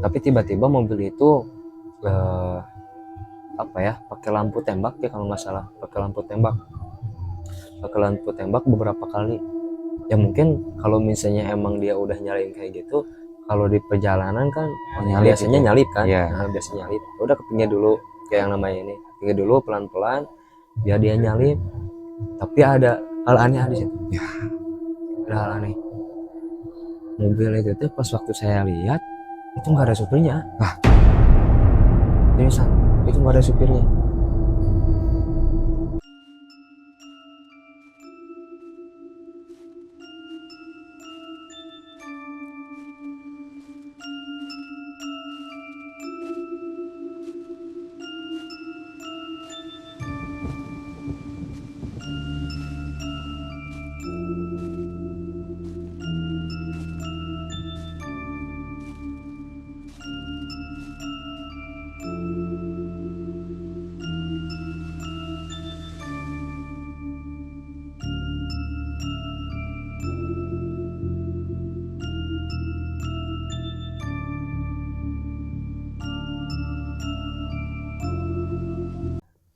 Tapi tiba-tiba mobil itu apa ya, pakai lampu tembak ya kalau nggak salah, pakai lampu tembak beberapa kali. Ya mungkin kalau misalnya emang dia udah nyalain kayak gitu, kalau di perjalanan kan Nyalip biasanya gitu. nyalip kan. Iya. Nah, biasanya nyalip, udah kepinggir dulu kayak yang namanya ini, pinggir dulu pelan-pelan biar dia nyalip. Tapi ada hal aneh di situ, Ya. ada hal aneh. Mobil itu tuh pas waktu saya lihat itu nggak ada supirnya. Seriusan, itu nggak ada supirnya.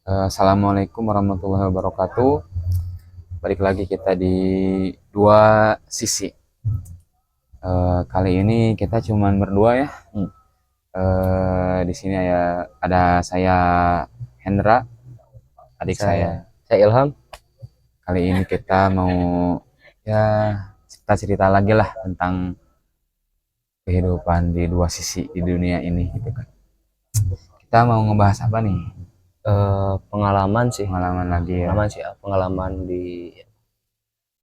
Assalamualaikum warahmatullahi wabarakatuh. Balik lagi kita di dua sisi. Kali ini kita cuman berdua ya. Di sini ya ada saya Hendra, adik saya. Saya Ilham. Kali ini kita mau ya cerita-cerita lagi lah tentang kehidupan di dua sisi di dunia ini gitu kan. Kita mau ngebahas apa nih? Pengalaman sih, Pengalaman lagi ya. pengalaman di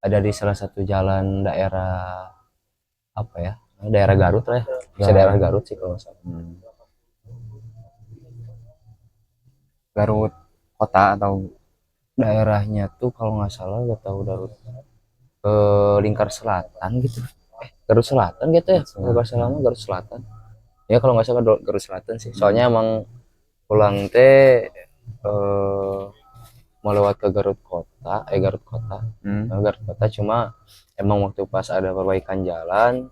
ada di salah satu jalan daerah apa ya, daerah Garut lah ya, bisa daerah Garut sih kalau nggak salah. Garut kota atau Daerahnya tuh kalau nggak salah nggak tahu, Garut lingkar selatan gitu, Garut Selatan gitu ya, kalau nggak salah mah Garut Selatan ya, kalau nggak salah Garut Selatan sih. Soalnya emang pulang teh mau lewat ke Garut Kota, Garut Kota, cuma emang waktu pas ada perbaikan jalan,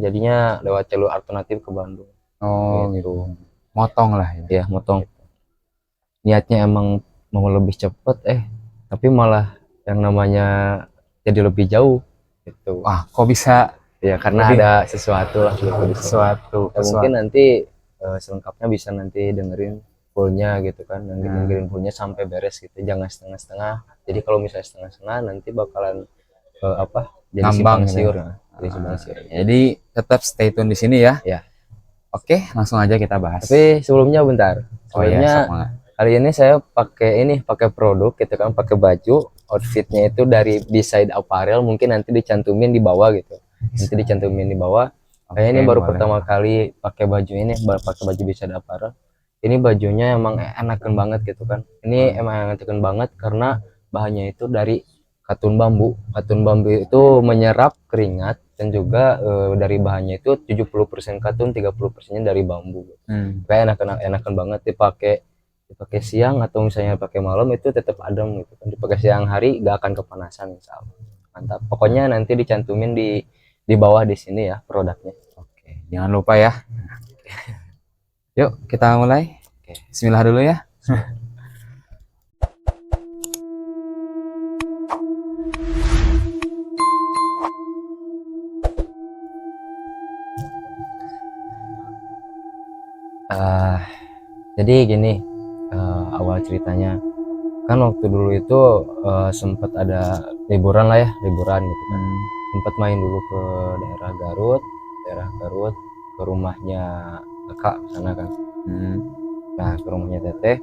jadinya lewat jalur alternatif ke Bandung. Oh gitu. Motong lah ya. Ya motong, niatnya emang mau lebih cepet, tapi malah yang namanya jadi lebih jauh gitu. Wah, kok bisa Ya karena lebih ada sesuatu lah gitu di sini. sesuatu Ya mungkin nanti selengkapnya bisa nanti dengerin fullnya gitu kan, dengerin fullnya sampai beres gitu, jangan setengah-setengah. Jadi kalau misalnya setengah-setengah nanti bakalan jadi ngambang simpang gitu. siur. Jadi simpang siur. Jadi tetap stay tune di sini ya. Ya. Oke, langsung aja kita bahas. Tapi sebelumnya bentar. Oh iya, Sebelumnya sok banget. kali ini saya pakai produk gitu kan, pakai baju, outfitnya itu dari Beside Apparel, mungkin nanti dicantumin di bawah gitu. Nanti dicantumin di bawah. Kayaknya ini baru boleh. pertama kali pakai baju ini, pakai baju Beside Apparel. Ini bajunya emang enakan banget gitu kan. Ini emang enakan banget karena bahannya itu dari katun bambu. Katun bambu itu menyerap keringat, dan juga dari bahannya itu 70% katun, 30%-nya dari bambu. Kayak enakan banget dipakai siang atau misalnya pakai malam itu tetap adem gitu kan. Dipakai siang hari gak akan kepanasan, insyaallah. Mantap. Pokoknya nanti dicantumin di bawah di sini ya produknya. Oke, jangan lupa ya. Yuk, kita mulai. Oke, bismillah dulu ya. Jadi gini, awal ceritanya kan waktu dulu itu sempat ada liburan lah ya, liburan gitu kan. Sempat main dulu ke daerah Garut, ke rumahnya kakak sana kan. Nah, ke rumahnya teteh.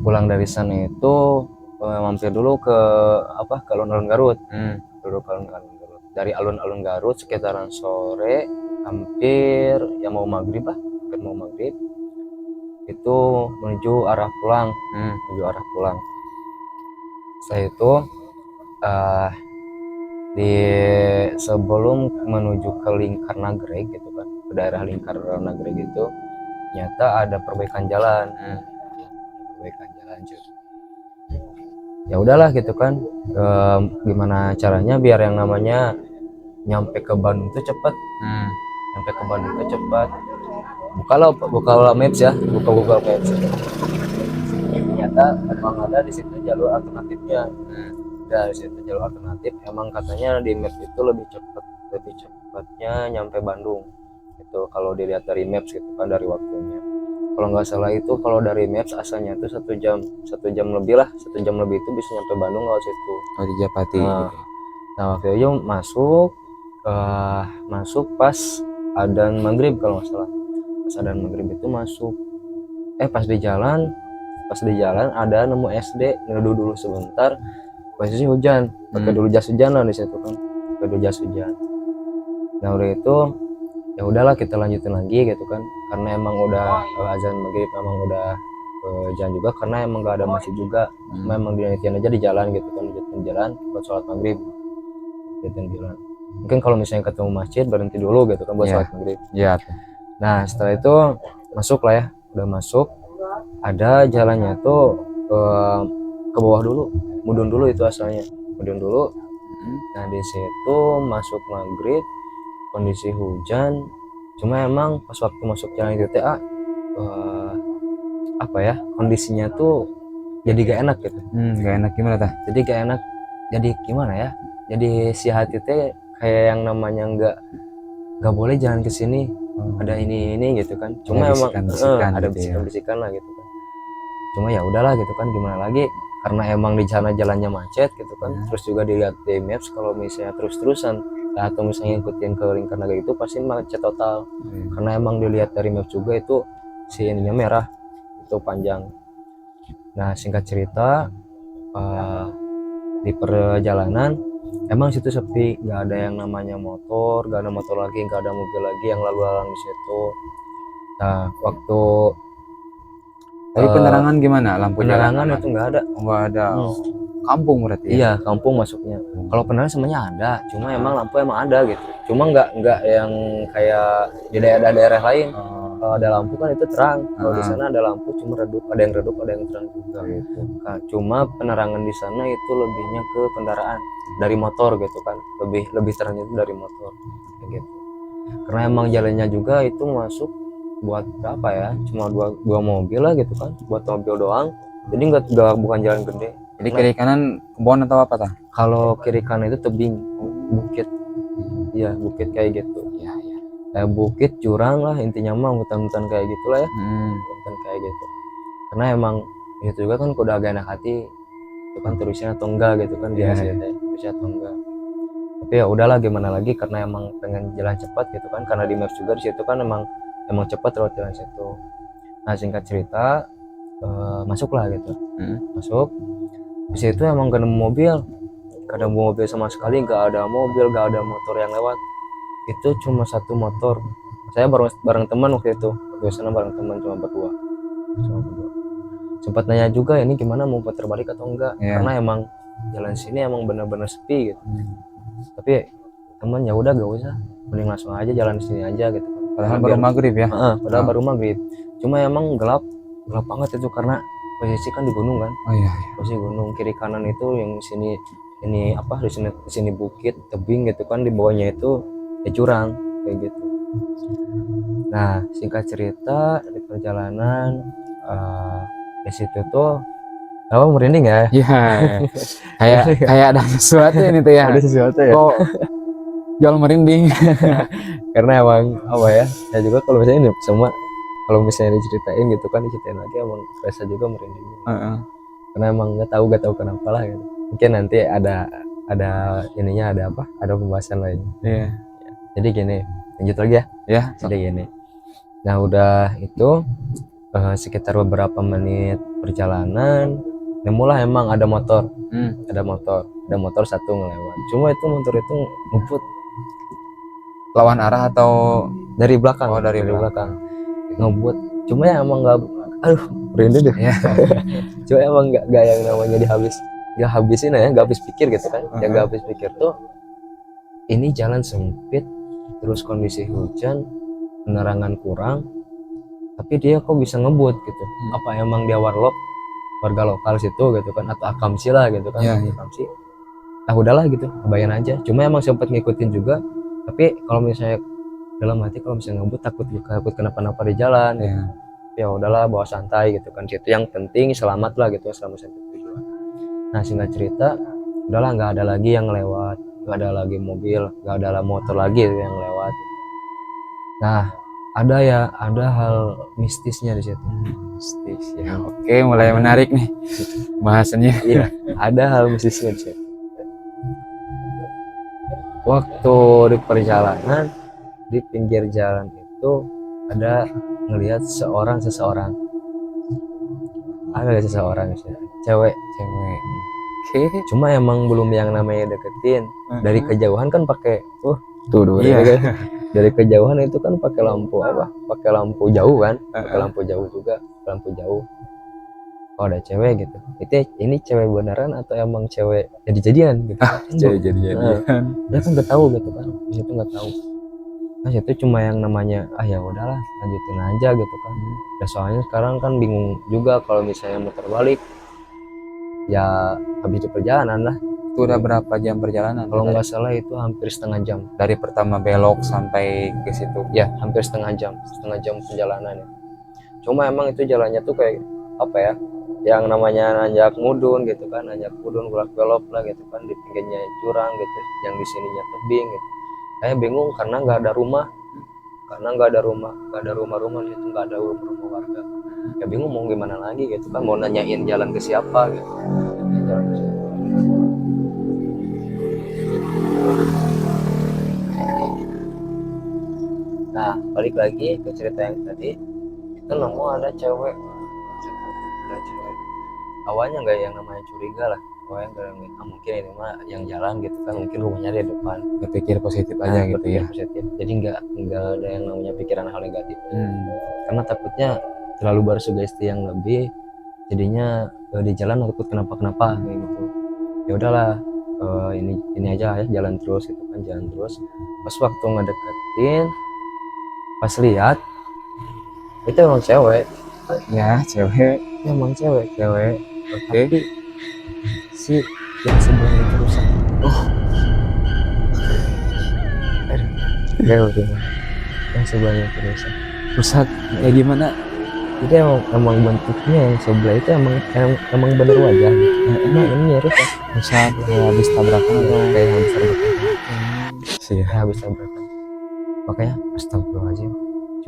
Pulang dari sana itu mampir dulu ke ke alun-alun Garut. Dulu ke alun-alun Garut. Dari alun-alun Garut sekitaran sore, hampir ya mau maghrib lah, itu menuju arah pulang. Setelah itu di sebelum menuju ke Lingkar Nagreg gitu kan, ke daerah Lingkar Nagreg itu ternyata ada perbaikan jalan. Cuy. Ya udahlah gitu kan, gimana caranya biar yang namanya nyampe ke Bandung itu cepet. Sampai ke Bandung tuh cepat. Bukalah Maps ya, buka Google Maps. Ternyata emang ada di situ jalur alternatifnya. Dari situ jalur alternatif, emang katanya di Maps itu lebih cepatnya nyampe Bandung. Itu kalau dilihat dari Maps gitu kan, dari waktunya. Kalau nggak salah itu kalau dari Maps asalnya itu 1 jam lebih lah, 1 jam lebih itu bisa nyampe Bandung lewat situ. Oh, di Japati Nah, gitu. nah waktu itu masuk pas adzan maghrib kalau nggak salah. Pas adzan maghrib itu masuk. Pas di jalan ada nemu SD, neduh dulu sebentar. Posisi hujan, pakai dulu jas hujan lah di situ kan, pakai dulu jas hujan. Nah udah itu ya udahlah kita lanjutin lagi gitu kan, karena emang udah azan maghrib, emang udah jalan juga karena emang gak ada masjid juga. Cuma emang diniatin aja di jalan gitu kan, di jalan buat sholat maghrib, diniatin jalan. Mungkin kalau misalnya ketemu masjid berhenti dulu gitu kan buat sholat maghrib. Iya. Nah setelah itu masuk lah ya, udah masuk, ada jalannya tuh ke bawah dulu, mudun dulu itu asalnya, mudun dulu. Nah di situ masuk maghrib, kondisi hujan. Cuma emang pas waktu masuk jalan itu apa ya, kondisinya tuh jadi gak enak gitu. Gak enak gimana tah? Jadi gak enak, jadi gimana ya, jadi si hati teh kayak yang namanya nggak boleh jalan ke sini, ada ini gitu kan. Cuma emang ada bisikan-bisikan lah gitu kan. Cuma ya udahlah gitu kan, gimana lagi, karena emang di sana jalannya macet gitu kan. Terus juga dilihat di maps kalau misalnya terus-terusan atau misalnya ngikutin ke lingkar naga itu pasti macet total. Karena emang dilihat dari maps juga itu si ininya merah, itu panjang. Nah singkat cerita, di perjalanan emang situ sepi, nggak ada yang namanya motor, nggak ada motor lagi, nggak ada mobil lagi yang lalu lalang di situ. Nah waktu Tapi penerangan gimana? Lampu penerangan jalan itu nggak ada. nggak ada. Kampung berarti ya? Iya kampung masuknya. Kalau penerangan semuanya ada, cuma emang lampu emang ada gitu. Cuma nggak yang kayak di daerah-daerah lain. Kalau ada lampu kan itu terang. Kalau di sana ada lampu cuma redup, ada yang redup, ada yang terang juga. Gitu. Nah, cuma penerangan di sana itu lebihnya ke kendaraan dari motor gitu kan. Lebih terangnya itu dari motor kayak gitu. Karena emang jalannya juga itu masuk buat berapa ya? Cuma dua mobil lah gitu kan. Buat mobil doang. Jadi nggak bukan jalan gede. Jadi kiri kanan kebun atau apa tah? Kalau kiri kanan itu tebing, bukit. Iya, bukit kayak gitu. Iya. Kayak bukit, jurang lah intinya mah, hutan-hutan kayak gitulah ya. Hutan kayak gitu. Karena emang itu juga kan udah agak enak hati, itu kan terusin atau enggak gitu kan dia terusin atau enggak. Tapi ya udahlah gimana lagi, karena emang pengen jalan cepat gitu kan, karena di maps juga di situ kan emang cepat lewat jalan situ. Nah singkat cerita masuklah gitu, masuk. Di situ emang gak ada mobil sama sekali, gak ada mobil, gak ada motor yang lewat. Itu cuma satu motor. Saya bareng teman waktu itu, waktu sana bareng teman cuma berdua. Sempat nanya juga ini gimana, mau putar balik atau enggak, karena emang jalan sini emang benar-benar sepi gitu. Tapi teman ya udah gak usah, mending langsung aja jalan sini aja gitu. Padahal baru maghrib ya? Padahal baru maghrib. Cuma emang gelap banget itu karena posisi kan di gunung kan. Posisi gunung, kiri kanan itu yang ini apa, di sini bukit, tebing gitu kan, di bawahnya itu ya jurang kayak gitu. Nah singkat cerita di perjalanan di situ tuh merinding ya. Iya. kayak ada sesuatu ini tuh ya. Ada sesuatu ya. Kok jual merinding? Karena emang apa ya, saya juga kalau misalnya ini semua kalau misalnya diceritain gitu kan, diceritain lagi emang rasa juga merinding. Karena emang nggak tahu kenapa lah gitu. Mungkin nanti ada ininya, ada pembahasan lain. Jadi gini, lanjut lagi ya. Jadi gini, nah udah itu sekitar beberapa menit perjalanan nemulah emang ada motor. Ada motor satu ngelewat, cuma itu motor itu ngebut Lawan arah atau dari belakang. dari belakang ngebut. Cuma ya emang nggak, merinding deh. Cuma emang nggak yang namanya nggak habis pikir gitu kan. Ya nggak habis pikir tuh, ini jalan sempit, terus kondisi hujan, penerangan kurang, tapi dia kok bisa ngebut gitu. Apa emang dia warga lokal situ gitu kan, atau akamsi lah gitu kan. Akamsi, udahlah gitu, kebayang aja. Cuma emang sempat ngikutin juga, tapi kalau misalnya dalam hati kalau misalnya ngebut takut takut kenapa-napa di jalan gitu. Ya. Ya udahlah bawa santai gitu kan, situ yang penting selamat lah gitu selama sampai tujuan. Nah singkat cerita udahlah nggak ada lagi yang lewat, nggak ada lagi mobil, nggak ada motor lagi yang lewat. Nah ada hal mistisnya di situ. Mistis ya. Oke, mulai menarik nih bahasannya. Iya, ada hal mistisnya di situ. Waktu di perjalanan di pinggir jalan itu ada ngelihat seseorang ada seseorang cewek. Oke. Cuma emang belum yang namanya deketin. Dari kejauhan kan pakai tuh Iya. dari kejauhan itu kan pakai lampu apa, pakai lampu jauh kan, pakai lampu jauh juga, lampu jauh. Oh ada cewek gitu, ini cewek beneran atau emang cewek jadi-jadian gitu. Jadi-jadian. Dia kan nggak tahu gitu kan, di situ nggak tahu. Nah itu cuma yang namanya ya udahlah lanjutin aja gitu kan. Ya soalnya sekarang kan bingung juga kalau misalnya muter balik ya habis di perjalanan lah. Itu udah berapa jam perjalanan? Kalau nggak salah itu hampir setengah jam. Dari pertama belok sampai ke situ. Ya hampir setengah jam perjalanan ya. Cuma emang itu jalannya tuh kayak apa ya, yang namanya nanjak mudun gitu kan, nanjak mudun belok belok lah gitu kan, di pinggirnya jurang gitu, yang di sininya tebing gitu. Saya bingung karena nggak ada rumah, nggak ada rumah di situ, nggak ada rumah warga. Ya bingung mau gimana lagi gitu kan, mau nanyain jalan ke siapa gitu. Jalan ke siapa. Nah balik lagi ke cerita yang tadi, itu nemu ada cewek. Awalnya nggak yang namanya curiga lah, awalnya nggak mungkin ini mah yang jalan gitu kan, mungkin rumahnya di depan. Berpikir positif aja gitu Berpikir ya. positif. Jadi nggak ada yang namanya pikiran hal negatif. Karena takutnya terlalu bersugesti yang lebih, jadinya di jalan takut kenapa kayak gitu. Ya udahlah, ini aja ya, jalan terus gitu kan, jalan terus. Pas waktu ngedeketin, pas lihat itu emang cewek. Ya, cewek. Emang cewek. Oke. Tapi si yang sebelumnya itu rusak. Aduh, yang sebelumnya itu rusak. Rusak kayak gimana? Jadi emang bentuknya yang sebelah itu emang bener wajah. Emang ini rusak. Rusak kayak habis tabrakan atau Kayak habis tabrakan. sih ya. Kayak habis tabrakan. Makanya astagfirullahaladzim.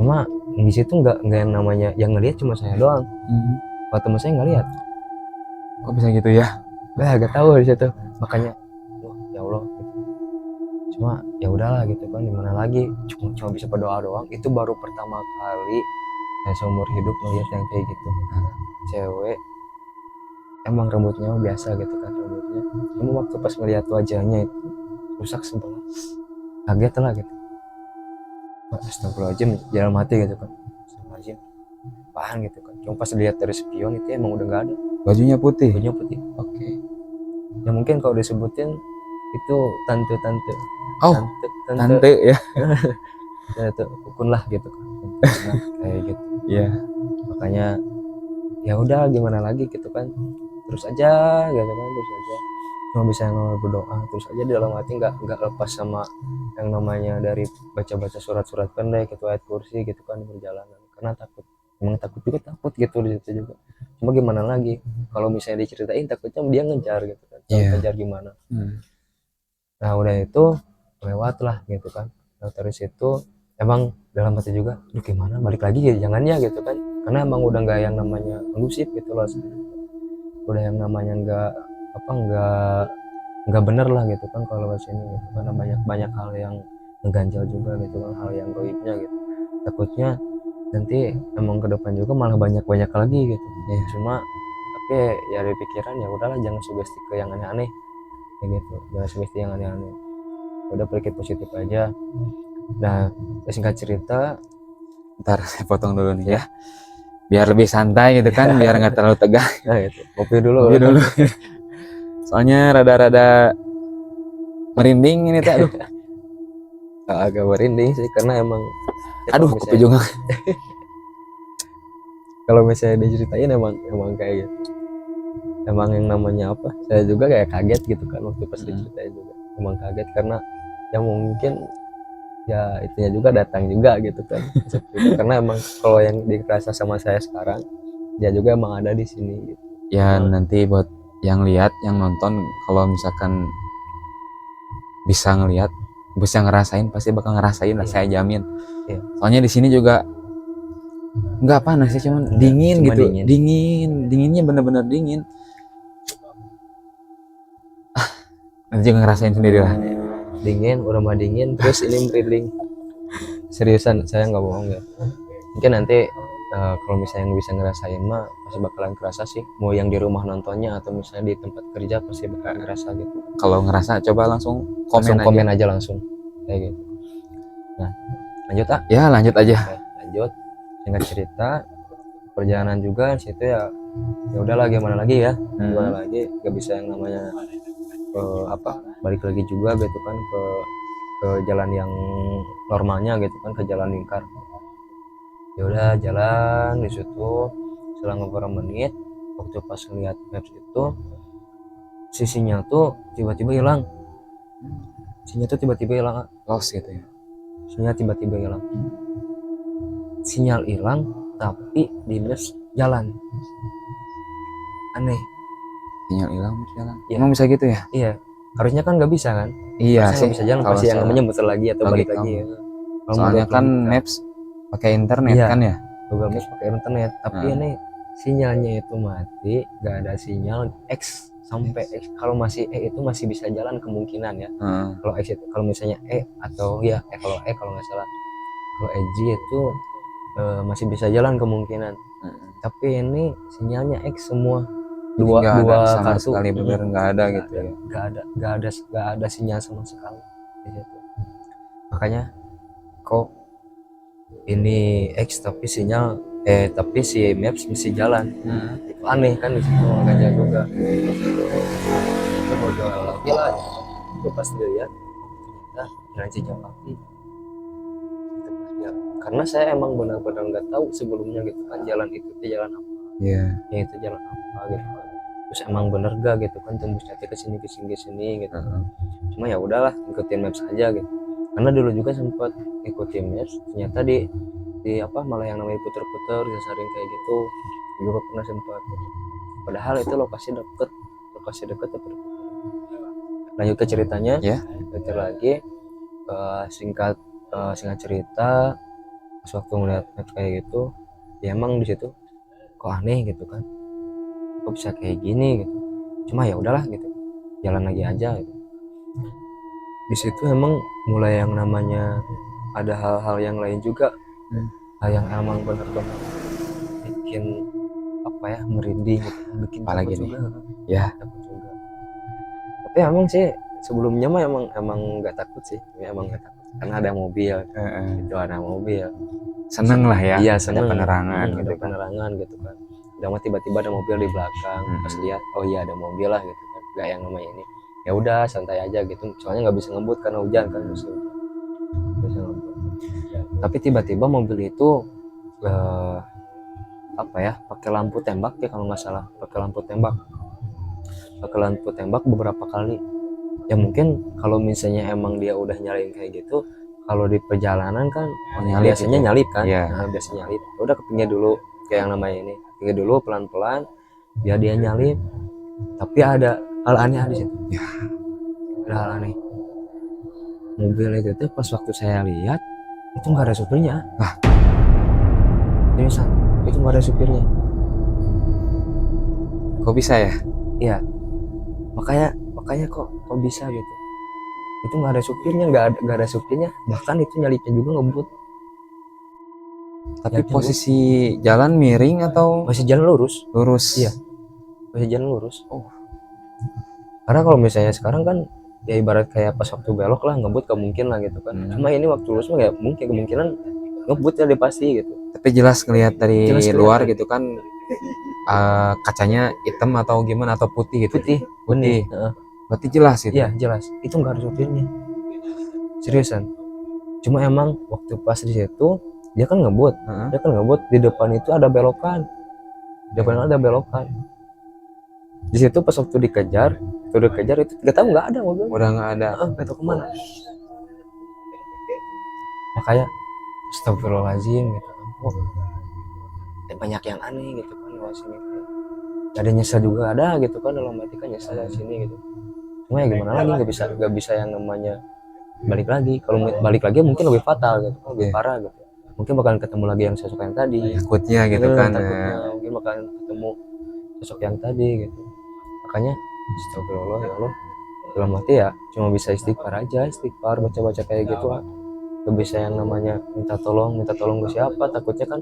Cuma di situ nggak yang namanya yang ngelihat cuma saya doang. Kalau teman saya nggak lihat. Kok bisa gitu ya? Gak tahu di situ. Makanya, ya Allah. Gitu. Cuma ya udahlah gitu kan, gimana lagi? Cuma bisa berdoa doang. Itu baru pertama kali saya seumur hidup melihat yang kayak gitu. Cewek, emang rambutnya biasa gitu kan rambutnya. Cuma waktu pas ngelihat wajahnya itu rusak sebelah. Kaget lah gitu. Astagfirullahaladzim, jalan mati gitu kan. Astagfirullahaladzim. Apaan gitu kan. Cuma pas lihat dari spion itu emang udah nggak ada. Bajunya putih. Bajunya putih. Oke. Ya mungkin kalau disebutin itu tante-tante. Oh, tante ya. Tante ukun lah gitu kan. Nah, kayak gitu. Iya. Makanya ya udah gimana lagi gitu kan. Terus aja gitu kan, terus aja. Cuma bisa yang namanya berdoa, terus aja di dalam hati nggak lepas sama yang namanya dari baca-baca surat-surat pendek gitu, ayat kursi gitu kan di perjalanan. Karena takut. Emang takut gitu di situ juga. Cuma gimana lagi? Kalau misalnya diceritain takutnya dia ngejar gitu kan. Ngejar gimana? Nah udah itu lewat lah gitu kan. Nah terus itu emang dalam hati juga, duh gimana balik lagi ya jangannya gitu kan. Karena emang udah nggak yang namanya elusif gitu loh. Udah yang namanya nggak bener lah gitu kan kalau bahas ini gitu. Karena banyak hal yang ngeganjal juga gitu kan, hal yang goibnya gitu. Takutnya nanti emang ke depan juga malah banyak lagi gitu. Ya cuma tapi ya dari pikiran ya udahlah, jangan sugesti ke yang aneh-aneh kayak gitu, jangan sugesti yang aneh-aneh, udah berpikir positif aja. Nah singkat cerita, Ntar saya potong dulu nih ya. Biar lebih santai gitu kan, biar nggak terlalu tegang. nah gitu, kopi dulu. Soalnya rada-rada merinding ini teh. Aduh. Agak merinding sih karena emang Aduh, kopi juga. Kalau misalnya diceritain emang kayak gitu. Emang yang namanya apa? Saya juga kayak kaget gitu kan waktu pas diceritain juga. Emang kaget karena ya mungkin ya itunya juga datang juga gitu kan. Seperti itu. Karena emang kalau yang dirasa sama saya sekarang dia juga emang ada di sini gitu. Ya Cuma, nanti buat yang lihat, yang nonton, kalau misalkan bisa ngelihat, bisa ngerasain, pasti bakal ngerasain lah, iya, saya jamin. iya. Soalnya di sini juga nggak panas ya, cuman Enggak, dingin cuma gitu, dingin. dinginnya bener-bener dingin. Nanti juga ngerasain sendiri lah. Dingin, udah mah dingin, terus ini merinding. Seriusan, saya nggak bohong ya. Mungkin nanti kalau misalnya yang bisa ngerasain mah pasti bakalan kerasa sih. Mau yang di rumah nontonnya atau misalnya di tempat kerja pasti bakal ngerasa gitu. Kalau ngerasa coba langsung Langsung komen aja. komen aja langsung kayak gitu. Nah, lanjut ah. Ya lanjut aja. Oke, lanjut. Singkat cerita, perjalanan juga situ ya. Ya udahlah gimana lagi ya? Gimana lagi? Gak bisa yang namanya balik lagi juga gitu kan ke jalan yang normalnya gitu kan, ke jalan lingkar. Ya udah jalan di situ selang beberapa menit, waktu pas ngeliat maps itu sinyal tuh tiba-tiba hilang. Sinyal tuh tiba-tiba hilang. Lost gitu ya. Sinyal tiba-tiba hilang. Sinyal hilang tapi di maps jalan. Aneh. Sinyal hilang jalan. Ya, Emang bisa gitu ya? iya. Harusnya kan nggak bisa kan? Iya Harusnya sih. nggak bisa jalan, Kalau pasti yang secara namanya muter lagi atau balik logika lagi ya. mah. Kalau Soalnya menurut kan logika, Maps pakai internet iya, kan ya. Google Maps pakai internet, tapi ini sinyalnya itu mati, nggak ada sinyal X sampai X. Kalau masih E itu masih bisa jalan kemungkinan ya. Kalau X itu, kalau misalnya E atau ya kalau nggak salah, kalau EG itu masih bisa jalan kemungkinan. Tapi ini sinyalnya X semua, Jadi nggak ada dua sama kartu, sekali, bener nggak ada gitu ya. nggak ada sinyal sama sekali di situ. Makanya kok ini X tapi sinyal tapi si Maps masih jalan. Itu aneh kan di situ, makanya juga itu mau jual lagi lah. Itu pas dilihat ternyata jalan Cijapati itu pas dia, karena saya emang benar-benar nggak tahu sebelumnya gitu kan jalan itu jalan apa, Iya. yang itu jalan apa gitu kan. Terus emang bener gak gitu kan tembusnya ke sini gitu. Cuma ya udahlah ngikutin Maps aja gitu, karena dulu juga sempat ngikutin Maps, ternyata di apa malah yang namanya puter-puter saring kayak gitu juga pernah sempat, padahal itu lokasi deket tapi lanjut ke ceritanya Ya. lanjut lagi. Singkat singkat cerita, pas waktu ngeliat Maps kayak gitu ya emang di situ kok aneh gitu kan, kok bisa kayak gini gitu. Cuma ya udahlah gitu, jalan lagi aja gitu. Di situ emang mulai yang namanya ada hal-hal yang lain juga, hal yang emang benar-benar bikin apa ya merinding gitu, bikin Apalagi takut nih? juga. Ya. Takut juga. Tapi emang sih sebelumnya mah emang nggak takut sih, emang nggak takut karena ada mobil, itu ada mobil. Seneng lah ya. Iya Ada seneng. penerangan Ada gitu kan. penerangan gitu kan. Udah mah tiba-tiba ada mobil di belakang, pas lihat oh iya ada mobil lah gitu kan, nggak yang namanya ini. Ya udah santai aja gitu, soalnya nggak bisa ngebut karena hujan kan musim. Bisa ngebut. Tapi tiba-tiba mobil itu apa ya pakai lampu tembak ya kalau nggak salah, pakai lampu tembak beberapa kali. Ya mungkin kalau misalnya emang dia udah nyalain kayak gitu, kalau di perjalanan kan Nyalip biasanya gitu. nyalip kan. Iya. Nah, biasanya nyalip. Udah kepingin dulu kayak yang namanya ini, pinggir dulu pelan-pelan biar dia nyalip. Tapi ada hal aneh di situ. Ya. Ada hal aneh. Mobil itu tuh pas waktu saya lihat itu nggak ada supirnya. Seriusan, itu nggak ada supirnya. Kok bisa ya? Iya, makanya kok bisa gitu. Itu nggak ada supirnya, nggak ada supirnya, bahkan itu nyalipnya juga ngebut. Tapi posisi jalan miring atau Masih jalan lurus. lurus? Iya, masih jalan lurus. Karena kalau misalnya sekarang kan ya ibarat kayak pas waktu belok lah ngebut gak mungkin lah gitu kan. Cuma ini waktu lurus mah ya mungkin kemungkinan ngebut ya dia pasti gitu. Tapi jelas ngelihat dari Jelas luar kelihatan. gitu kan, kacanya hitam atau gimana atau putih gitu. Putih. Heeh. Berarti jelas itu. Iya jelas. Itu nggak ada supirnya. Seriusan. Cuma emang waktu pas di situ dia kan ngebut. Dia kan ngebut di depan itu ada belokan. Di depan ada belokan. Di situ pas waktu dikejar itu nggak tahu nggak ada mobil. Udah nggak ada. Nggak tahu kemana. kayak astagfirullahaladzim gitu kan, oh banyak yang aneh gitu kan lewat sini, ada nyesel juga ada gitu kan, dalam hati kan nyesel lewat sini gitu. Cuma ya gimana lagi, nggak bisa yang namanya balik lagi. Kalau balik lagi mungkin lebih fatal gitu, lebih parah gitu, mungkin bakalan ketemu lagi yang sosok yang tadi, takutnya gitu kan. takutnya mungkin bakalan ketemu sosok yang tadi gitu. Makanya astagfirullah ya Allah, dalam hati ya cuma bisa istighfar aja, istighfar, baca-baca kayak gitu lah. Gak bisa yang namanya minta tolong ke siapa, takutnya kan,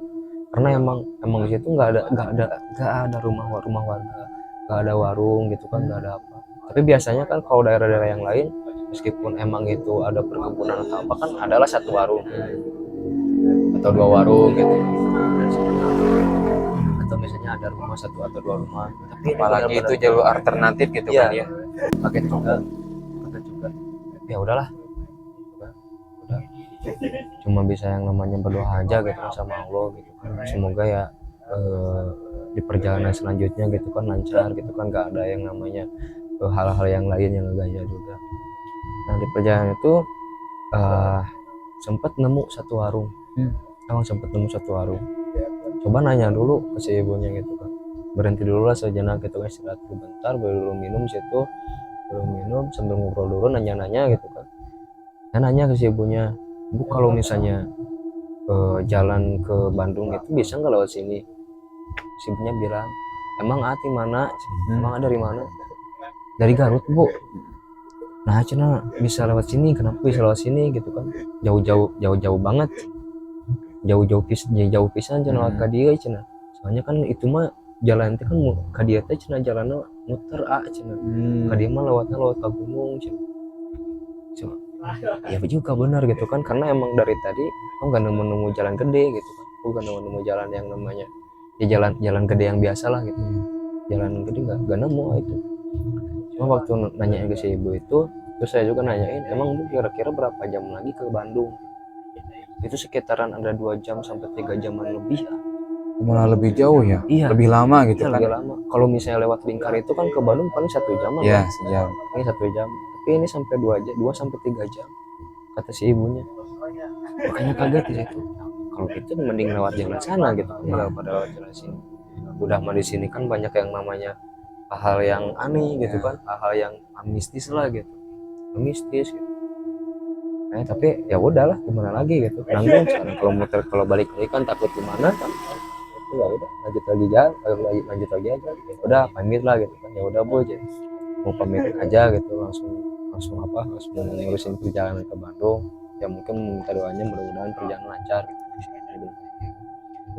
karena emang di situ nggak ada rumah warga, nggak ada warung gitu kan, nggak ada apa. Tapi biasanya kan kalau daerah-daerah yang lain, meskipun emang itu ada perkebunan atau apa, kan adalah satu warung atau dua warung gitu, atau misalnya ada rumah satu atau dua rumah. Tapi Apalagi itu jalur alternatif gitu iya, kan ya. kaget juga. Ya udahlah, udah, cuma bisa yang namanya berdoa aja gitu kan sama Allah gitu kan, semoga ya di perjalanan selanjutnya gitu kan lancar gitu kan, nggak ada yang namanya hal-hal yang lain yang ganjil juga. Nah di perjalanan itu sempat nemu satu warung, sempat nemu satu warung, coba nanya dulu ke si ibunya gitu kan, berhenti dulu lah sejenak gitu kan, istirahat dulu bentar, baru minum situ, sambil ngobrol dulu, nanya-nanya gitu kan. Nanya ke si ibunya, Bu kalau misalnya jalan ke Bandung itu bisa nggak lewat sini? Si ibunya bilang, emang Ati mana? Emang dari mana? Dari Garut Bu. Nah cina bisa lewat sini, kenapa bisa lewat sini gitu kan? Jauh banget, jauh pisan cina lewat dia cina. Soalnya kan itu mah jalan itu kan kadia teh cina jalannya muter cina. Kadia mah lewat ke gunung cina. Ya juga benar gitu kan, karena emang dari tadi aku nggak nemu jalan gede gitu kan, aku nggak nemu jalan yang namanya ya jalan gede yang biasa lah gitu, jalan gede nggak nemu itu. Cuma waktu nanyain ke si ibu itu, terus saya juga nanyain, emang Bu kira-kira berapa jam lagi ke Bandung? Itu sekitaran ada 2 jam sampai 3 jaman lebih ya. Malah lebih jauh ya, Iya, lebih lama gitu kan. lebih lama. Kalau misalnya lewat Lingkar itu kan ke Bandung paling 1 jam Iya, kan, sejam. ini 1 jam, tapi ini sampai 2 sampai 3 jam kata si ibunya. Makanya kaget di situ, kalau gitu mending lewat jalan sana gitu kan, daripada lewat jalan sini. Udah mah di sini kan banyak yang namanya hal yang aneh gitu kan, hal yang mistis lah gitu, mistis gitu. Nah, tapi ya udahlah gimana lagi gitu, nanggung sekarang kalau muter, kalau balik lagi kan takut gimana kan. Itu ya udah lanjut lagi jalan, lanjut lagi aja, udah pamit lah gitu kan, ya udah Bu aja mau pamit aja gitu, langsung ngurusin perjalanan ke Bandung. Ya mungkin minta doanya mudah-mudahan perjalanan lancar gitu.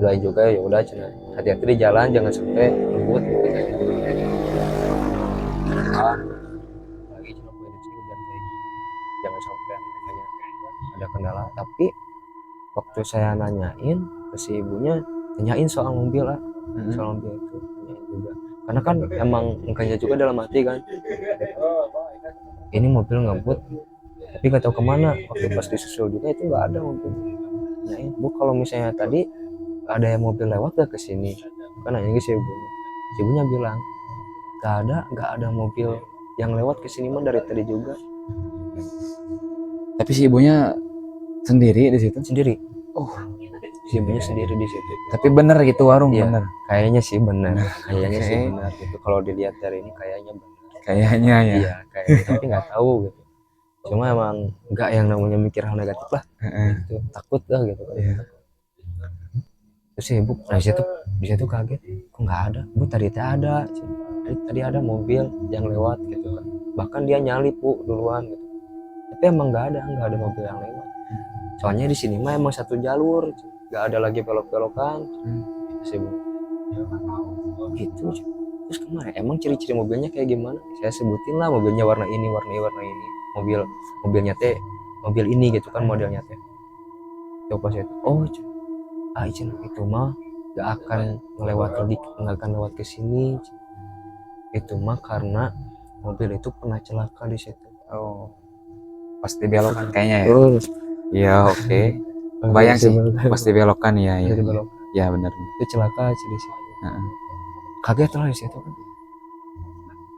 Udah juga ya udah cina, hati-hati di jalan jangan sampai ngebut gitu kan. Lagi cina prediksi hujan kayak gini, jangan sampai yang namanya ada kendala. Tapi waktu saya nanyain ke si ibunya, tanyain soal mobil lah, soal mobil itu tanyain juga, karena kan emang mukanya juga dalam hati kan, ini mobil ngebut tapi nggak tahu kemana. Waktu pas disusul juga itu nggak ada mobil. Nanyain, Bu kalau misalnya tadi ada yang mobil lewat gak ke sini? Kan nanya ke si ibunya. Si ibunya bilang, nggak ada mobil yang lewat ke sini mah dari tadi juga. Tapi si ibunya sendiri di situ? Sendiri. Oh, si ibunya sendiri di situ. Tapi bener gitu warung, iya, bener. Kayaknya sih benar. Kayaknya sih benar gitu. Kalau dilihat dari ini kayaknya benar. Kayaknya ya. Iya, kayaknya, tapi nggak tahu gitu. Cuma emang nggak yang namanya mikir hal negatif lah. Gitu. Takut lah gitu kan. Iya. Terus ibu nah di situ kaget, kok nggak ada? Bu tadi ada, tadi ada mobil yang lewat gitu kan. Bahkan dia nyalip Bu duluan gitu. Tapi emang nggak ada mobil yang lewat. Soalnya di sini mah emang satu jalur, nggak ada lagi belok-belokan. Sih Bu. Gitu. Terus kemarin emang ciri-ciri mobilnya kayak gimana? Saya sebutin lah, mobilnya warna ini, mobilnya teh mobil ini gitu kan, modelnya teh. Coba saya, oh itu mah gak akan lewat ke sini. Itu mah karena mobil itu pernah celaka di situ. Oh, pasti belokan kayaknya ya. Iya, oke. Bayang sih, pasti belokan ya. Ya benar. Itu celaka sih di situ. Kaget lah di situ kan.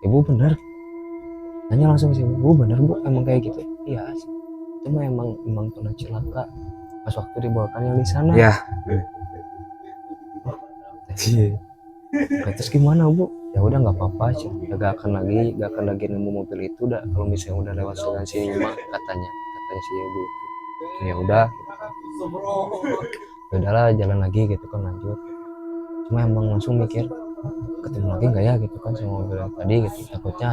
Ibu bener? Tanya langsung sih, Bu bener Bu emang kayak gitu? Iya, itu mah emang pernah celaka pas waktu dibawakan yang di sana. Ya. Iya. Nah, terus gimana bu? Ya udah nggak apa-apa sih, ya gak akan lagi nemu mobil itu dah kalau misalnya udah lewat dengan sini mah, katanya si ibu itu. Ya udah, ya udahlah jalan lagi gitu kan, lanjut. Cuma emang langsung mikir ketemu lagi nggak ya gitu kan sama mobil yang tadi gitu, takutnya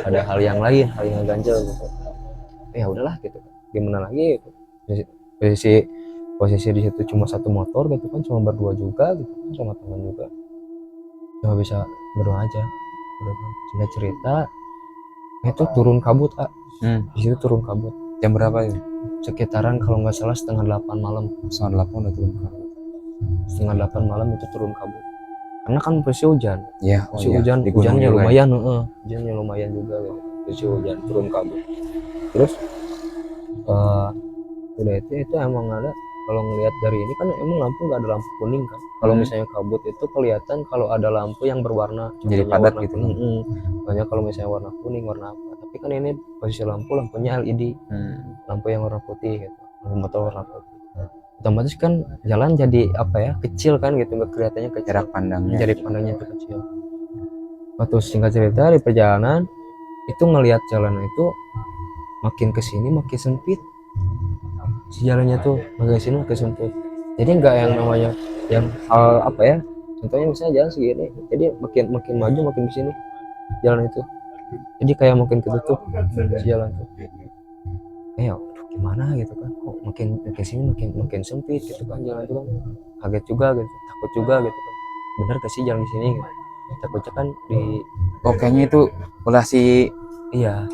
ada hal yang lain, hal yang ganjel gitu. Ya udahlah gitu kan, gimana lagi gitu. Posisi posisi di situ cuma satu motor gitu kan, cuma berdua juga gitu kan, sama teman juga, cuma bisa berdua aja gitu kan. Singkat cerita itu turun kabut di situ turun kabut. Jam berapa itu? Sekitaran kalau nggak salah setengah 8 malam. Setengah 8 udah turun kabut. Setengah 8 malam itu turun kabut karena kan posisi hujan. Iya, Posisi hujan, di gunung hujannya juga ya. lumayan, hujannya lumayan juga gitu. Posisi hujan turun kabut. Terus udah itu emang ada, kalau ngelihat dari ini kan emang lampu nggak ada lampu kuning kan. Kalau misalnya kabut itu kelihatan kalau ada lampu yang berwarna, Jadi contohnya padat warna gitu. kuning. Banyak kalau misalnya warna kuning, warna apa. Tapi kan ini posisi lampunya LED, lampu yang warna putih gitu, lampu motor warna putih. Otomatis kan jalan jadi apa ya, kecil kan gitu, nggak kelihatannya kecil, Jarak pandangnya. jadi pandangnya itu kecil. Waktu singkat cerita di perjalanan itu ngelihat jalan itu makin kesini makin sempit, si jalannya tuh makin kesini makin sempit. Jadi nggak yang namanya yang hal apa ya, contohnya misalnya jalan segini, jadi makin maju makin kesini jalan itu, jadi kayak makin ketutup si jalan tuh. Aduh, gimana gitu kan, kok makin sini makin sempit gitu kan jalan itu kan. Kaget juga gitu, takut juga gitu kan, bener gak sih jalan di sini gitu. Takutnya kan di Kayaknya itu ulah si iya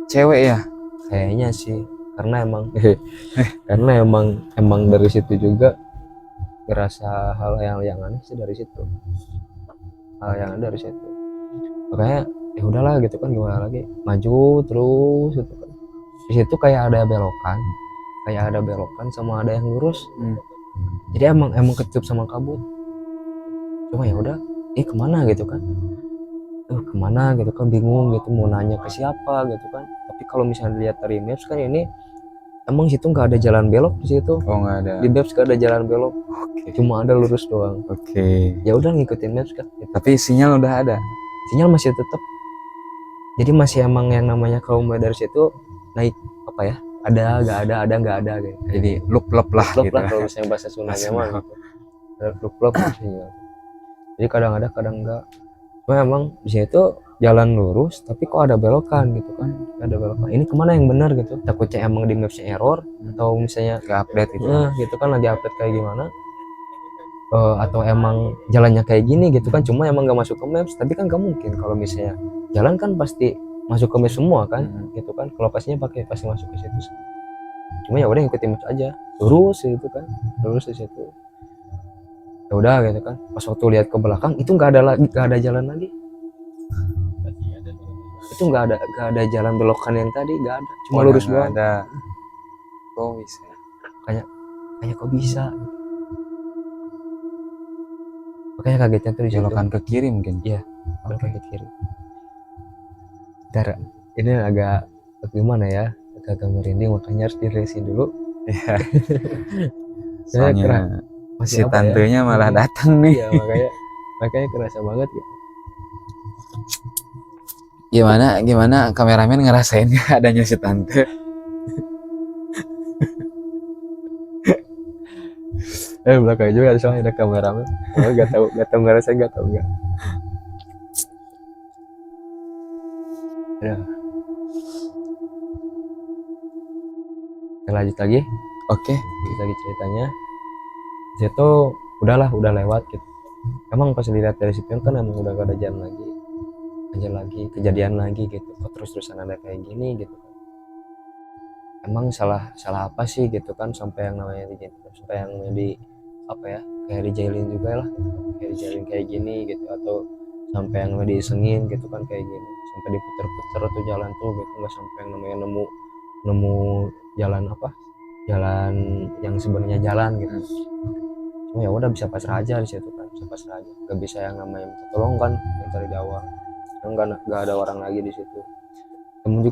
cewek ya. kayaknya sih, karena emang dari situ juga ngerasa hal yang aneh sih dari situ, hal yang aneh dari situ. Makanya ya udahlah gitu kan, gimana lagi, maju terus gitu kan. Di situ kayak ada belokan sama ada yang lurus. Jadi emang ketutup sama kabut. Cuma ya udah, kemana gitu kan, kemana gitu kan, bingung gitu mau nanya ke siapa gitu kan. Tapi kalau misalnya dilihat dari maps kan ini emang situ nggak ada jalan belok di situ. Nggak ada. Di maps nggak ada jalan belok, cuma ada lurus doang. Ya udah ngikutin maps kan gitu. Tapi sinyal udah ada. Sinyal masih tetap, jadi masih emang yang namanya kalau mulai dari situ naik apa ya, ada nggak ada gitu. Jadi lup-lup lah gitu lah kalau misalnya bahasa Sundanya mah gitu. Ada lup sinyal. Jadi kadang ada kadang enggak. Cuma emang di situ jalan lurus tapi kok ada belokan gitu kan, ada belokan, ini kemana yang benar gitu. Takutnya emang di mapsnya error, atau misalnya nggak update gitu. Gitu kan, lagi update kayak gimana, atau emang jalannya kayak gini gitu kan, cuma emang nggak masuk ke maps. Tapi kan nggak mungkin, kalau misalnya jalan kan pasti masuk ke maps semua kan, gitu kan, kalau pastinya pasti masuk ke situ. Cuma ya udah ngikutin maps aja, lurus gitu kan, lurus di situ. Ya udah gitu kan, pas waktu lihat ke belakang itu nggak ada jalan lagi, itu nggak ada jalan belokan yang tadi, nggak ada, cuma lurus doang. Ada. Kok bisa? Kayak kok bisa, makanya kagetnya tuh di situ. Belokan ke kiri mungkin. Iya, belokan ke kiri. Bentar, ini agak gimana ya, agak merinding, makanya harus diresin dulu. Iya. Soalnya si tantenya malah Iya. datang nih. Iya, makanya kerasa banget gitu. Gimana kameramen ngerasain gak adanya si tante? Belakang juga soalnya ada kameramen. Gak tahu ngerasain, gak tahu nggak. Ya. Kita lanjut lagi. Oke. Lanjut lagi ceritanya. Situ udah lewat gitu. Emang pas dilihat dari situ kan emang udah gak ada jalan lagi, kejadian lagi gitu. Kok terus-terusan ada kayak gini gitu. Emang salah apa sih gitu kan, sampai yang namanya di apa ya, kayak dijailin juga lah, kayak dijailin kayak gini gitu, atau sampai yang disengin gitu kan kayak gini, sampai diputer-puter tuh jalan tuh gitu, nggak sampai yang namanya nemu jalan yang sebenarnya jalan gitu. Cuma ya udah bisa pasrah aja di situ kan, bisa pasrah aja, nggak bisa yang namanya minta tolong kan yang dari awal, nggak ada orang lagi di situ. Temen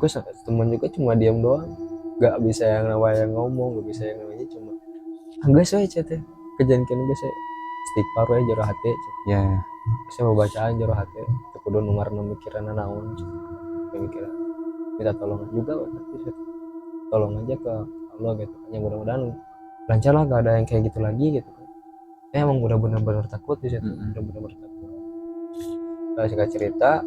juga cuma diam doang, nggak bisa yang namanya ngomong, nggak bisa yang namanya cuma enggak saya teh kejadian geus saya istighfar we jero hate Ya, saya mau bacaan jero hate teu kudu nu ngaranna mikiran naon pemikiran minta tolong juga tapi saya tolong aja ke Allah gitu kan ya mudah-mudahan lancar lah gak ada yang kayak gitu lagi gitu kan saya emang udah benar-benar takut di situ udah benar-benar takut. Nah, singkat cerita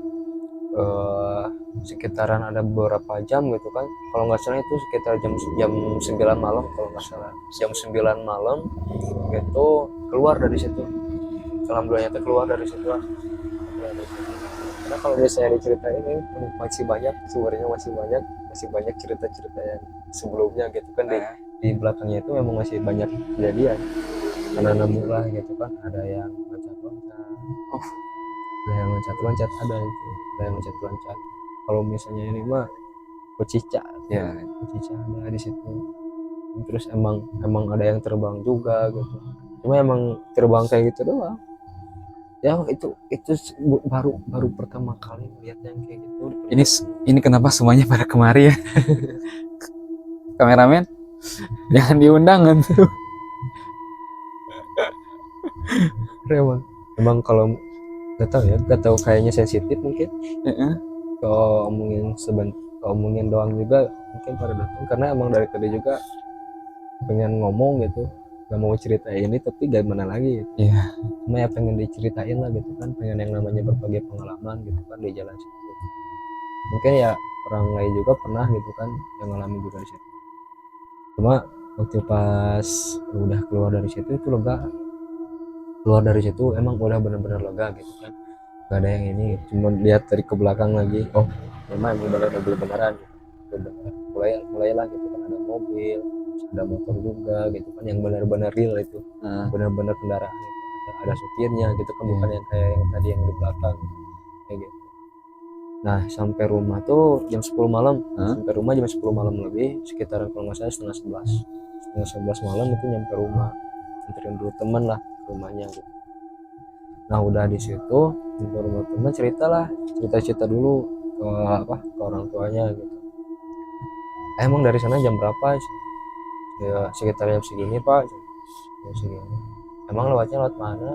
sekitaran ada beberapa jam gitu kan kalau nggak salah itu sekitar jam 9 malam kalau nggak salah jam 9 malam itu keluar dari situ alhamdulillah itu keluar dari situ lah. Karena kalau misalnya diceritain ini masih banyak sumbernya masih banyak cerita-cerita yang sebelumnya gitu kan di belakangnya itu memang masih banyak kejadian anak-anak murah gitu kan ada yang loncat-loncat ada yang loncat-loncat ada yang loncat-loncat kalau misalnya ini mah kucica ya. kucica ada di situ terus emang ada yang terbang juga gitu cuma emang terbang kayak gitu doang ya itu baru baru pertama kali lihat yang kayak gitu Ini kenapa semuanya pada kemari ya? Kameramen, jangan diundang kan tuh. emang kalau nggak tahu kayaknya sensitif mungkin kalau omongin doang juga mungkin pada datang karena emang dari tadi juga pengen ngomong gitu nggak mau cerita ini tapi gimana lagi gitu. Iya. Cuma ya pengen diceritain lah gitu kan pengen yang namanya berbagai pengalaman gitu kan di jalan situ mungkin ya orang lain juga pernah gitu kan yang ngalamin juga di situ cuma waktu pas udah keluar dari situ itu lega keluar dari situ emang udah bener-bener lega gitu kan gak ada yang ini cuma lihat dari ke belakang lagi oh emang bener mobil beneran gitu. Mulailah gitu kan ada mobil ada motor juga gitu kan yang benar-benar real itu benar-benar kendaraan itu ada supirnya gitu kan bukan yang kayak yang tadi yang di belakang kayak gitu. Nah sampai rumah tuh jam 10 malam sampai rumah jam 10 malam lebih sekitaran kalau nggak salah setengah 11 malam itu nyampe rumah anterin dulu teman lah ke rumahnya gitu. Nah udah di situ di rumah teman cerita dulu ke ke orang tuanya gitu emang dari sana jam berapa ya sekitar jam segini pak jam segini emang lewatnya lewat mana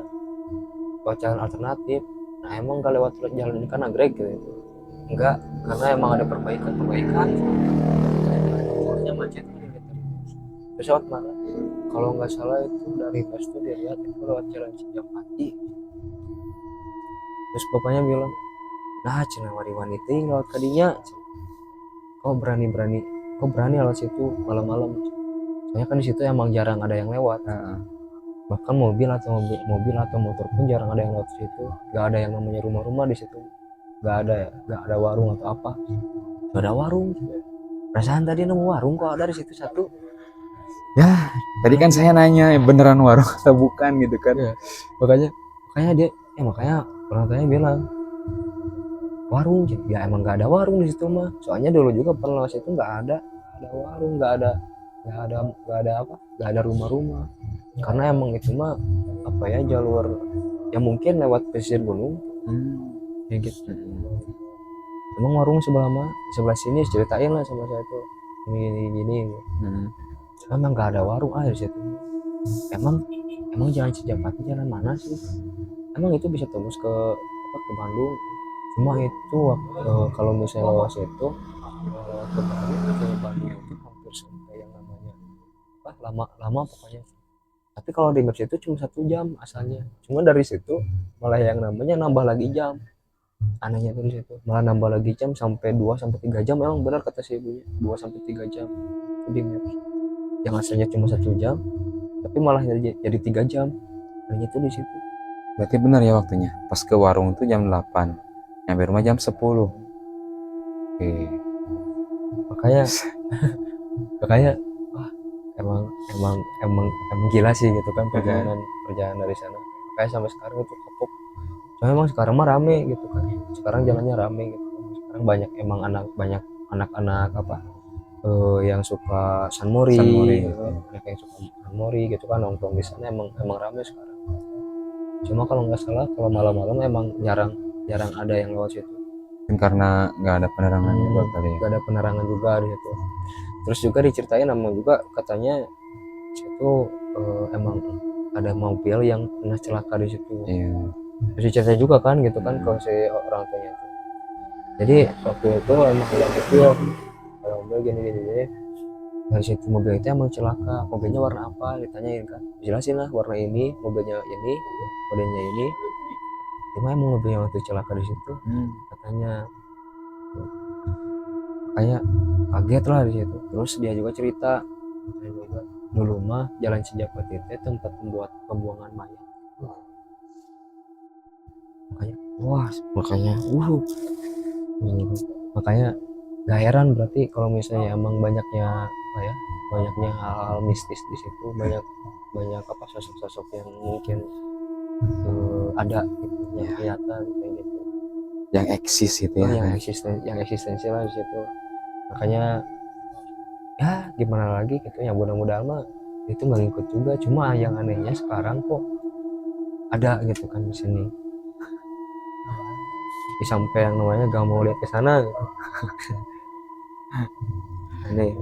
lewat jalan alternatif nah emang gak lewat jalan ini kan nagrek gitu enggak karena emang ada perbaikan pokoknya macet gitu terus lewat mana kalau nggak salah itu dari bus tuh dilihat itu lewat jalan Cijanpati terus bapaknya bilang nah cina wari-wani ting lewat kadinya kok berani lewat situ malam-malam soalnya kan di situ emang jarang ada yang lewat bahkan mobil atau motor pun jarang ada yang lewat situ gak ada yang namanya rumah-rumah di situ gak ada warung atau apa gak ada warung perasaan tadi nemu warung kok ada di situ satu Ya, tadi kan saya nanya beneran warung atau bukan gitu kan. ya, makanya orang tuanya bilang warung ya emang gak ada warung di situ mah soalnya dulu juga pernah lewat situ gak ada warung gak ada rumah-rumah karena emang itu mah apa ya jalur ya mungkin lewat pesisir gunung ya gitu emang warung sebelah sini ceritain lah sama saya tuh gini emang gak ada warung di situ emang jalan Cijanpati jalan mana sih emang itu bisa tembus ke Bandung cuma itu kalau misalnya lewat situ ke Bandung itu hampir sampai yang namanya lama pokoknya tapi kalau di Maps itu cuma 1 jam asalnya cuma dari situ malah yang namanya nambah lagi jam anehnya tuh di situ malah nambah lagi jam sampai 2 sampai 3 jam emang benar kata si ibunya 2 sampai 3 jam itu di Maps yang asalnya cuma 1 jam tapi malah jadi 3 jam anehnya tuh di situ Berarti benar ya waktunya. Pas ke warung tuh jam 8. Nyampe rumah jam 10. Oke. makanya makanya wah, emang gila sih gitu kan perjalanan dari sana kayak sampai sekarang itu kapok soalnya emang sekarang mah rame gitu kan sekarang jalannya rame gitu sekarang banyak anak-anak yang suka Sunmori gitu. Banyak yang suka Sunmori gitu kan nongkrong di sana emang rame sekarang cuma kalau nggak salah kalau malam-malam emang jarang ada yang lewat situ Mungkin karena nggak ada penerangan juga kali ya. nggak ada penerangan juga di situ terus juga diceritain emang juga katanya situ emang ada mobil yang pernah celaka di situ. Iya. Terus cerita juga kan gitu kan kalau si orang tuanya itu. Jadi waktu itu emang ada mobil, ada mobil gini. Dari situ mobil itu emang celaka. Mobilnya warna apa? Ditanyain kan. Jelasin lah warna ini, mobilnya ini, modelnya ini. Cuma emang mobilnya waktu celaka di situ katanya, kayak kaget lah di situ. Terus dia juga cerita dulu mah jalan Sejapati itu tempat pembuangan mayat. Makanya wah, makanya gak heran berarti kalau misalnya emang banyaknya apa ya, banyaknya hal-hal mistis di situ, banyak apa sosok-sosok yang mungkin ada gitu, yang kelihatan kayak gitu, Yang eksis itu ya. yang eksistensial di situ. Makanya ya gimana lagi gitu ya, mudah-mudahan mah itu nggak ngikut juga. Cuma yang anehnya sekarang kok ada gitu kan di sini, sampai yang namanya gak mau lihat ke sana gitu. Aneh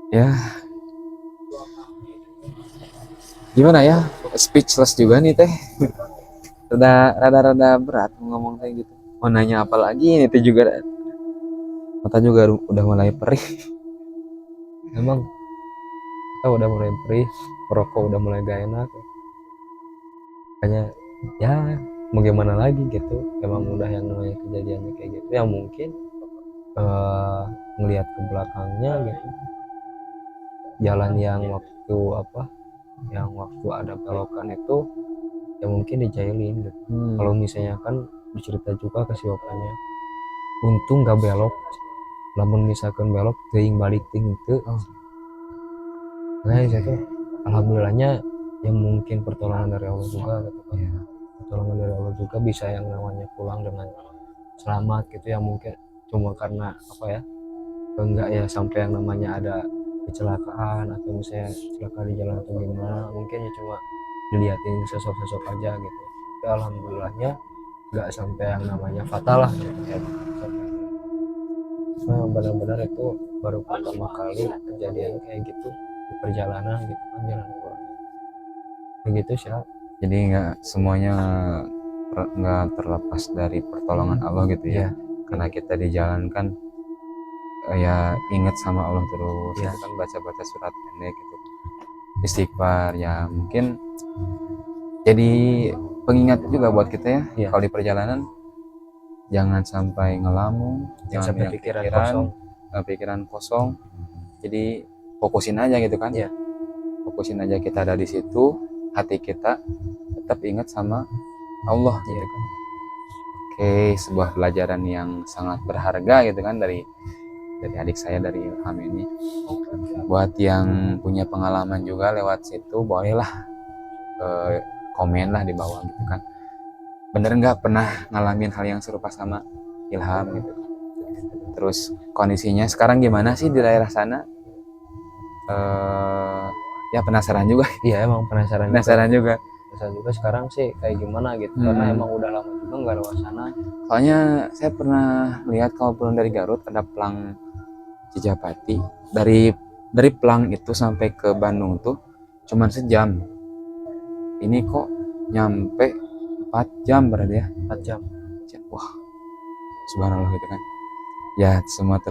Ya, gimana ya? Speechless juga nih teh. Rada berat ngomong kayak gitu. Mau nanya apa lagi ini teh juga. Mata juga udah mulai perih. emang kita udah mulai perih, merokok udah mulai gak enak, makanya ya mau gimana lagi gitu. Emang udah yang namanya kejadiannya kayak gitu ya, mungkin ngelihat ke belakangnya gitu, jalan yang waktu apa, yang waktu ada belokan itu ya mungkin dijailin gitu. Kalau misalnya kan dicerita juga ke si bapaknya, untung gak belok, namun misalkan belok ting balik ting itu. Nah itu alhamdulillahnya yang mungkin pertolongan dari Allah juga gitu kan. Pertolongan dari Allah juga bisa yang namanya pulang dengan selamat gitu ya, mungkin cuma karena apa ya, enggak ya sampai yang namanya ada kecelakaan atau misalnya kecelakaan di jalan atau gimana, mungkin ya cuma dilihatin sosok-sosok aja gitu. Tapi alhamdulillahnya nggak sampai yang namanya fatal lah gitu ya. Nah, benar-benar itu baru pertama kali kejadian kayak gitu di perjalanan gitu kan, jalan pulang begitu sih. Jadi nggak semuanya nggak terlepas dari pertolongan Allah gitu ya. Karena kita di jalan kan ya ingat sama Allah terus, ya. Kan baca-baca surat pendek gitu, istighfar ya, mungkin jadi pengingat juga buat kita ya. Kalau di perjalanan jangan sampai ngelamun, jangan sampai pikiran kosong. Jadi fokusin aja gitu kan. Fokusin aja kita ada di situ, hati kita tetap ingat sama Allah gitu kan. Oke, sebuah pelajaran yang sangat berharga gitu kan dari adik saya, dari Ilham ini. Buat yang punya pengalaman juga lewat situ, bolehlah komen lah di bawah gitu kan. Bener nggak pernah ngalamin hal yang serupa sama Ilham gitu. Terus kondisinya sekarang gimana sih di daerah sana? Ya penasaran juga. Iya emang penasaran juga. Sekarang sih kayak gimana gitu, karena emang udah lama juga nggak lewat sana. Soalnya saya pernah lihat kalau pulang dari Garut ada Plang Cijapati, dari Plang itu sampai ke Bandung tuh cuman sejam. Ini kok nyampe 4 jam berarti ya? 4 jam. Wah, subhanallah gitu kan. Ya semua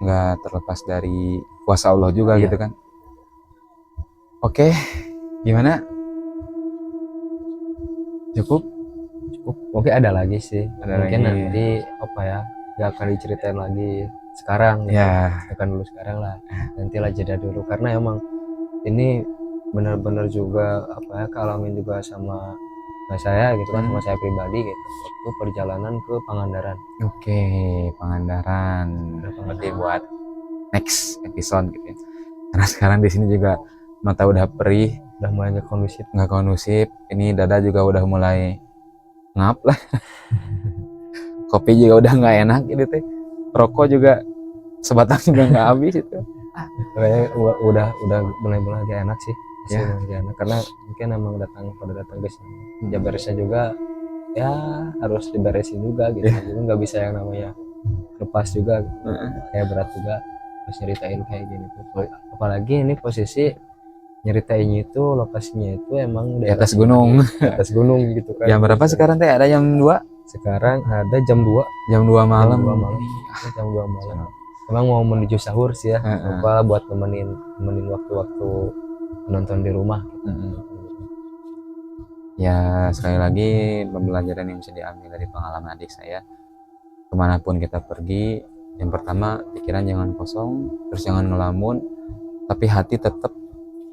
nggak terlepas dari kuasa Allah juga gitu kan. Oke, gimana? Cukup? Mungkin ada lagi sih. Mungkin lagi. nanti apa ya, nggak akan diceritain lagi sekarang gitu. Akan dulu sekarang lah, nantilah jeda dulu, karena emang ini benar-benar juga apa ya, kealamin juga sama saya gitu kan, sama saya pribadi gitu, waktu perjalanan ke Pangandaran. Oke, Pangandaran. Berarti buat next episode gitu ya. Karena sekarang di sini juga mata udah perih, udah mulai nggak kondusif. Ini dada juga udah mulai ngap lah. Kopi juga udah nggak enak gitu teh. Rokok juga sebatang juga nggak habis itu. Kayaknya udah mulai gak enak sih. Enak. Karena mungkin emang pada datang ke sini. Ya beresnya juga ya harus diberesin juga gitu. Jadi nggak bisa yang namanya lepas juga gitu. Kayak berat juga harus ceritain kayak gini tuh. Apalagi ini posisi nyeritainnya itu lokasinya itu emang Di atas gunung. di atas gunung gitu kan. Jam berapa sekarang teh? Ada jam 2? Sekarang ada jam 2, Jam 2 malam. jam 2 malam. Jam 2 malam. Emang mau menuju sahur sih ya. Heeh. Apa buat nemenin waktu-waktu menonton di rumah gitu. Mm-mm. Ya sekali lagi pembelajaran yang bisa diambil dari pengalaman adik saya, kemanapun kita pergi, yang pertama pikiran jangan kosong, terus jangan ngelamun, tapi hati tetap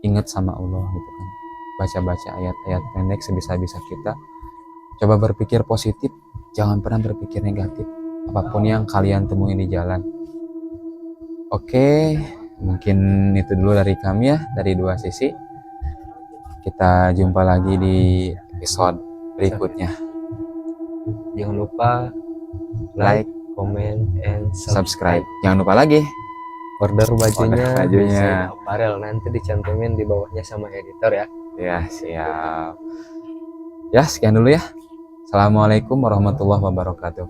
ingat sama Allah gitu kan. Baca-baca ayat-ayat pendek sebisa-bisa kita, coba berpikir positif, jangan pernah berpikir negatif apapun yang kalian temui di jalan. Oke, mungkin itu dulu dari kami ya, dari dua sisi. Kita jumpa lagi di episode berikutnya. Jangan lupa Like, comment, and subscribe. Jangan lupa lagi Order bajunya, bajunya. desain aparel nanti dicantumin di bawahnya sama editor ya. Ya, siap. Ya, sekian dulu ya. Assalamualaikum warahmatullahi wabarakatuh.